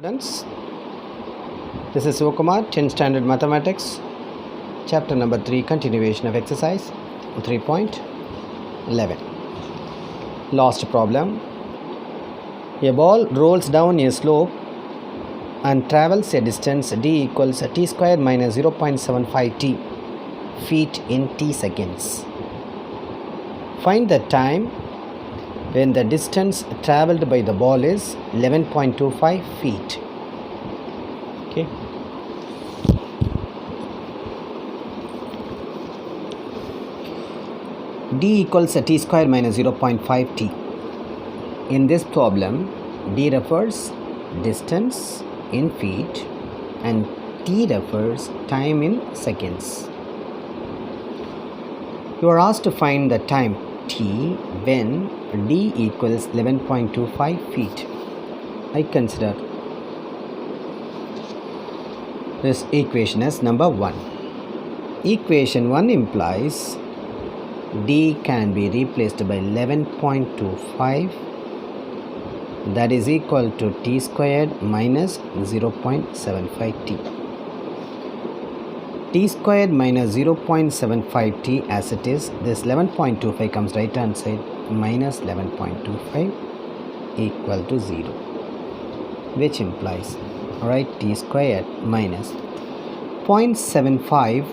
Students, this is Sivakumar, 10th Standard Mathematics, Chapter number 3, continuation of exercise 3.11. Last problem. A ball rolls down a slope and travels a distance d equals t square minus 0.75 t feet in t seconds. Find the time when the distance travelled by the ball is 11.25 feet. Okay. D equals t square minus 0.5 t. In this problem, d refers distance in feet and t refers time in seconds. You are asked to find the time t when d equals 11.25 feet. I consider this equation as number 1. Equation 1 implies d can be replaced by 11.25, that is equal to t squared minus 0.75 t. T squared minus 0.75 t as it is, this 11.25 comes right hand side, minus 11.25 equal to 0, which implies, alright, t squared minus 0.75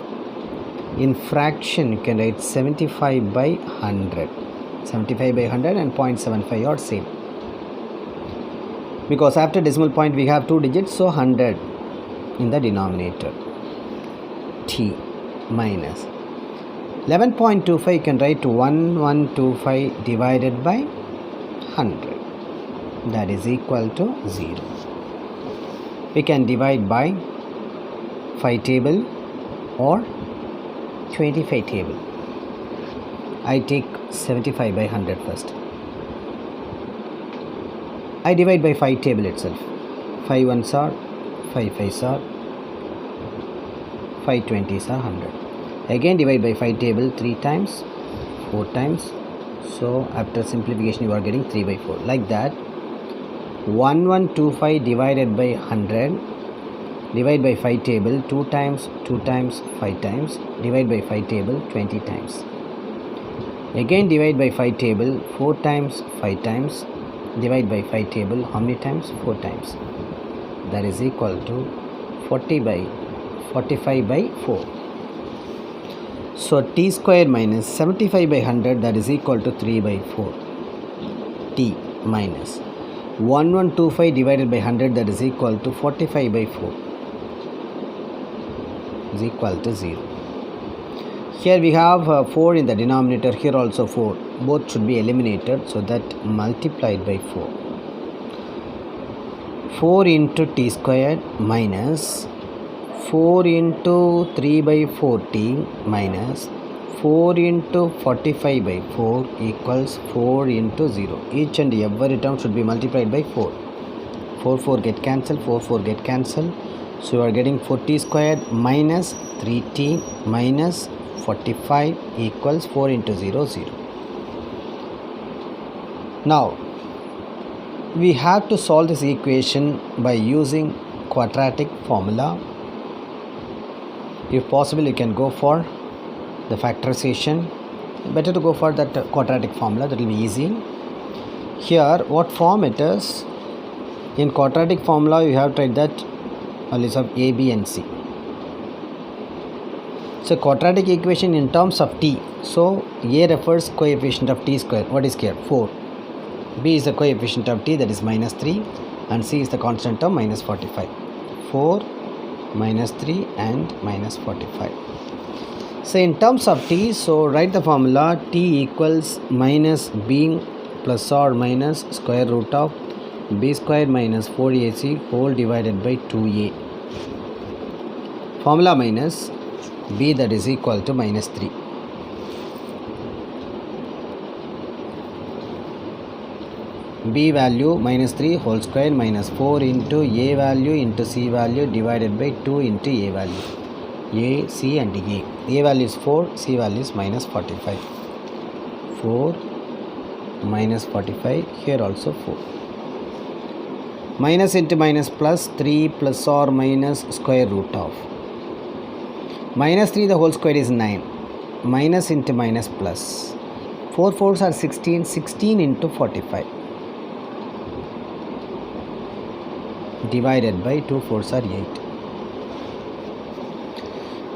in fraction you can write 75 by 100. 75 by 100 and 0.75 are same, because after decimal point we have two digits, so 100 in the denominator. T minus 11.25 you can write to 1125 divided by 100, that is equal to 0. We can divide by 5 table or 25 table. I take 75 by 100 first. I divide by 5 table itself. 5 ones are 5 5s are 5 20s are 100. Again divide by 5 table 3 times, 4 times. So after simplification you are getting 3 by 4. Like that, 1125 divided by 100, divide by 5 table 2 times, 5 times, divide by 5 table 20 times. Again divide by 5 table 4 times, 5 times, divide by 5 table how many times? 4 times. That is equal to 45 by 4. So t square minus 75 by 100, that is equal to 3 by 4. T minus 1125 divided by 100, that is equal to 45 by 4 is equal to 0. Here we have 4 in the denominator, here also 4. Both should be eliminated, so that multiplied by 4. 4 into t squared minus 4 into 3 by 40 minus 4 into 45 by 4 equals 4 into 0. Each and every term should be multiplied by 4. 4 get cancelled, 4 get cancelled. So you are getting 4t squared minus 3t minus 45 equals 4 into 0, 0. Now we have to solve this equation by using quadratic formula. If possible you can go for the factorization. Better to go for that quadratic formula, that will be easy. Here what form it is? In quadratic formula you have tried that values of a, b and c. So quadratic equation in terms of t. So a refers coefficient of t square. What is here? 4. B is the coefficient of t, that is minus 3, and c is the constant term minus 45. 4 minus 3 and minus 45. So in terms of t, so write the formula t equals minus b plus or minus square root of b square minus 4ac whole divided by 2a. Formula minus b, that is equal to minus 3. B value minus 3 whole square minus 4 into a value into c value divided by 2 into a value. A, c and a. A value is 4, c value is minus 45. 4 minus 45, here also 4. Minus into minus plus, 3 plus or minus square root of. Minus 3 the whole square is 9. Minus into minus plus. 4 fours are 16. 16 into 45. Divided by 2 fours are 8.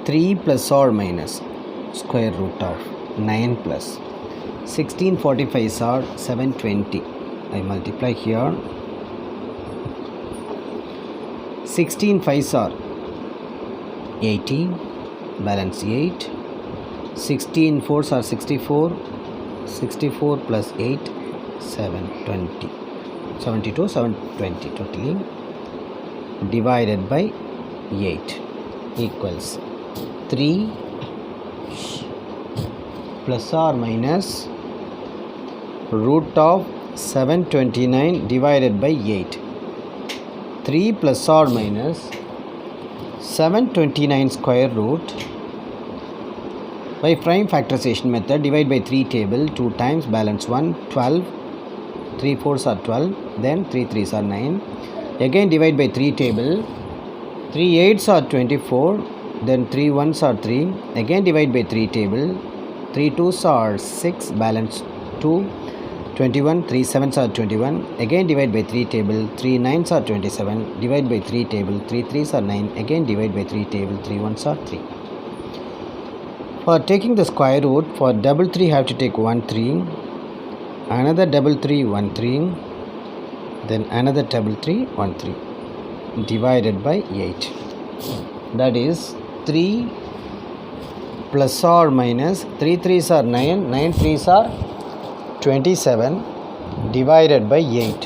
3 plus or minus square root of 9 plus 16 45s are 720. I multiply here. 16 5s are 80, balance 8. 16 4s are 64. 64 plus 8, 720. 72, 720 totally. Divided by 8 equals 3 plus or minus root of 729 divided by 8. 3 plus or minus 729 square root. By prime factorization method, divide by 3 table 2 times, balance 1, 12. 3 4s are 12, then 3 3s are 9. Again divide by 3 table, 3 8s are 24, then 3 1s are 3. Again divide by 3 table, 3 2s are 6, balance 2, 21, 3 7s are 21. Again divide by 3 table, 3 9s are 27, divide by 3 table, 3 3s are 9. Again divide by 3 table, 3 1s are 3. For taking the square root, for double 3 have to take 1 3, another double 3 1 3, then another double 3 1 3, divided by 8. That is 3 plus or minus 3 3s are 9, 9 3s are 27, divided by 8.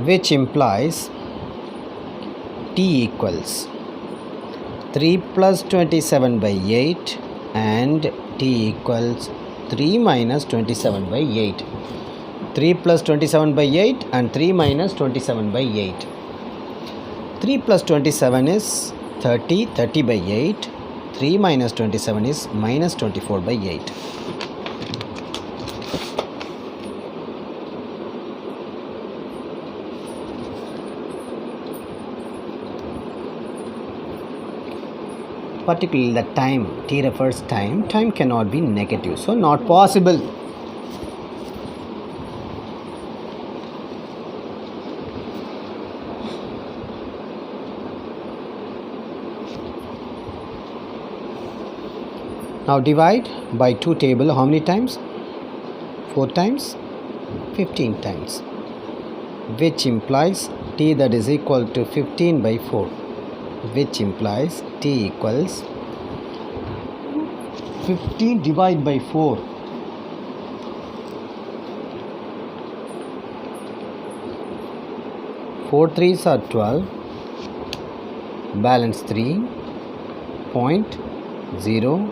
Which implies t equals 3 plus 27 by 8 and t equals 3 minus 27 by 8. 3 plus 27 by 8 and 3 minus 27 by 8. 3 plus 27 is 30, 30 by 8. 3 minus 27 is minus 24 by 8. Particularly the time, t refers time cannot be negative, so not possible. Now divide by 2 table how many times? 4 times, 15 times, which implies t that is equal to 15 by 4, which implies t equals 15 divided by 4. 4 3s are 12, balance 3, 0.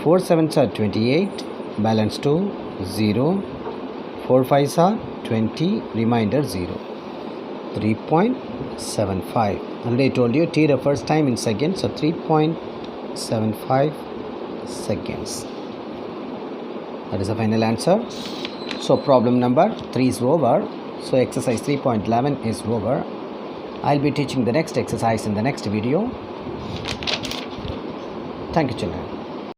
4 7s are 28, balance 2, 0. 4 5s are 20, remainder 0. 3.75. Already told you t refers time in seconds, so 3.75 seconds. That is the final answer. So problem number 3 is over. So exercise 3.11 is over. I'll be teaching the next exercise in the next video. Thank you, children.